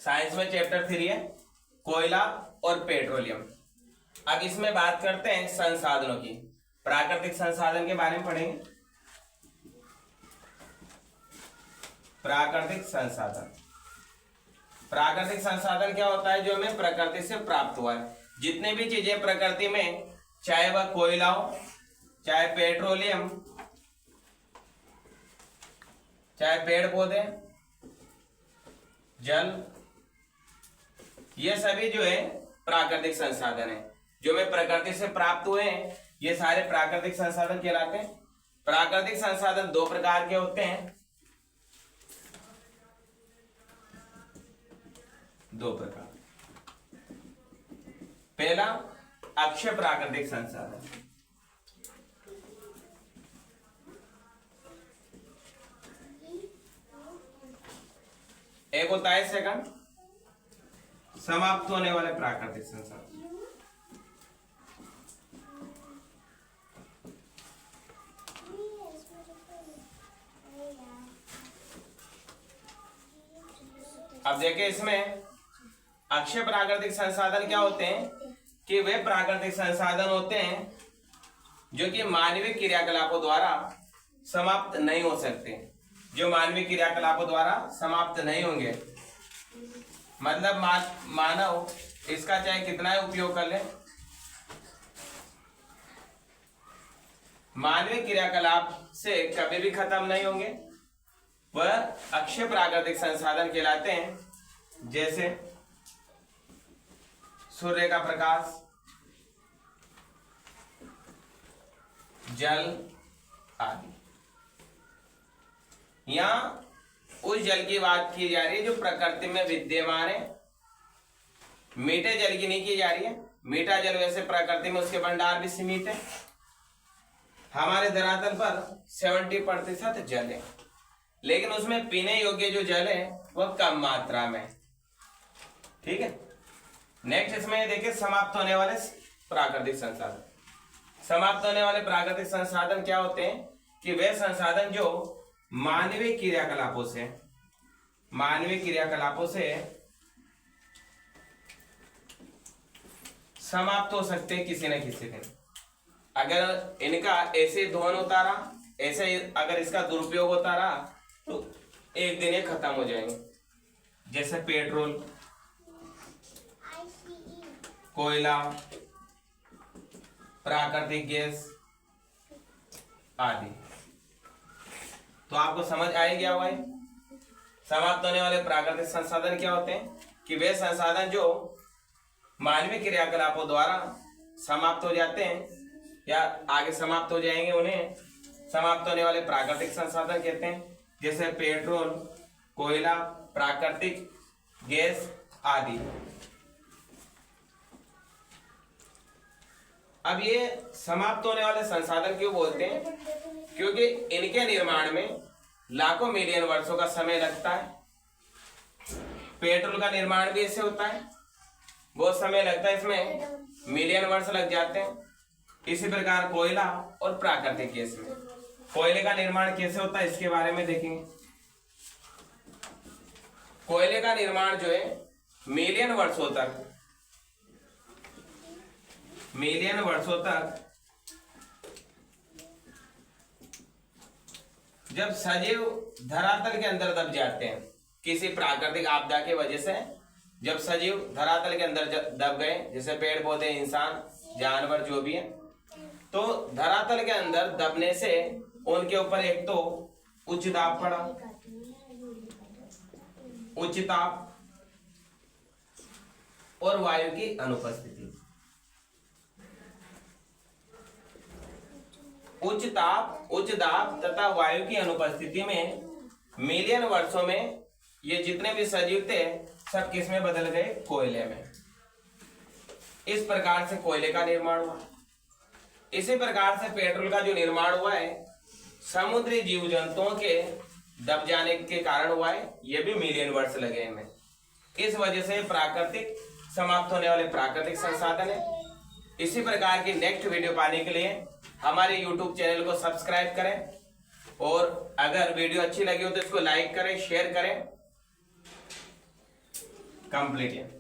Science में chapter 3 है कोयला और पेट्रोलियम। अब इसमें बात करते हैं संसाधनों की। प्राकृतिक संसाधन के बारे में पढ़ेंगे। प्राकृतिक संसाधन, प्राकृतिक संसाधन क्या होता है? जो हमें प्रकृति से प्राप्त हुआ है। जितने भी चीजें प्रकृति में, चाहे वह कोयला हो, चाहे पेट्रोलियम, चाहे पेड़ पौधे, जल, ये सभी जो है प्राकृतिक संसाधन है जो हमें प्रकृति से प्राप्त हुए हैं। ये सारे प्राकृतिक संसाधन कहलाते हैं। प्राकृतिक संसाधन दो प्रकार के होते हैं, दो प्रकार। पहला अक्षय प्राकृतिक संसाधन, एक होता है सेकंड समाप्त होने वाले प्राकृतिक संसाधन। अब देखिए इसमें अक्षय प्राकृतिक संसाधन क्या होते हैं कि वे प्राकृतिक संसाधन होते हैं जो कि मानवीय क्रियाकलापों द्वारा समाप्त नहीं हो सकते। जो मानवीय क्रियाकलापों द्वारा समाप्त नहीं होंगे, मतलब मानव इसका चाहे कितना ही उपयोग कर ले, मानवीय क्रियाकलाप से कभी भी खत्म नहीं होंगे। वह अक्षय प्राकृतिक संसाधन कहलाते हैं। जैसे सूर्य का प्रकाश, जल आदि। यहां उस जल की बात की जा रही है जो प्रकृति में विद्यमान है। मीठे जल की नहीं की जा रही है। मीठा जल वैसे प्रकृति में उसके भंडार भी सीमित है। हमारे धरातल पर 70% जल है, लेकिन उसमें पीने योग्य जो जल है वह कम मात्रा में। ठीक है। नेक्स्ट इसमें देखिए समाप्त होने वाले प्राकृतिक संसाधन। समाप्त होने वाले प्राकृतिक संसाधन क्या होते हैं कि वे संसाधन जो मानवीय क्रियाकलापों से समाप्त हो सकते हैं किसी न किसी दिन। अगर इनका ऐसे दोहन होता रहा, ऐसे अगर इसका दुरुपयोग होता रहा तो एक दिन ये खत्म हो जाएंगे। जैसे पेट्रोल, कोयला, प्राकृतिक गैस आदि। तो आपको समझ आ गया होगा। समाप्त होने वाले प्राकृतिक संसाधन क्या होते हैं कि वे संसाधन जो मानवीय क्रियाकलापों द्वारा समाप्त हो जाते हैं या आगे समाप्त हो जाएंगे, उन्हें समाप्त होने वाले प्राकृतिक संसाधन कहते हैं। जैसे पेट्रोल, कोयला, प्राकृतिक गैस आदि। अब ये समाप्त होने वाले संसाधन क्यों बोलते हैं? क्योंकि इनके निर्माण में लाखों मिलियन वर्षों का समय लगता है। पेट्रोल का निर्माण भी ऐसे होता है, बहुत समय लगता है, इसमें मिलियन वर्ष लग जाते हैं। इसी प्रकार कोयला और प्राकृतिक गैस में कोयले का निर्माण कैसे होता है इसके बारे में देखेंगे। कोयले का निर्माण जो है मिलियन वर्षों तक जब सजीव धरातल के अंदर दब जाते हैं किसी प्राकृतिक आपदा की वजह से, जब सजीव धरातल के अंदर दब गए, जैसे पेड़ पौधे, इंसान, जानवर जो भी है, तो धरातल के अंदर दबने से उनके ऊपर एक तो उच्च दाब पड़ा, उच्च ताप और वायु की अनुपस्थिति। उच्च ताप, उच्च दाब तथा वायु की अनुपस्थिति में मिलियन वर्षों में ये जितने भी सजीव थे सब किस में बदल गए? कोयले में। इस प्रकार से कोयले का निर्माण हुआ। इसी प्रकार से पेट्रोल का जो निर्माण हुआ है समुद्री जीव जंतुओं के दब जाने के कारण हुआ है। ये भी मिलियन वर्ष लगे इनमें। इस वजह से प्राकृतिक समाप्त होने वाले प्राकृतिक संसाधन है। इसी प्रकार की नेक्स्ट वीडियो पाने के लिए हमारे YouTube चैनल को सब्सक्राइब करें और अगर वीडियो अच्छी लगी हो तो इसको लाइक करें, शेयर करें। कंप्लीट है।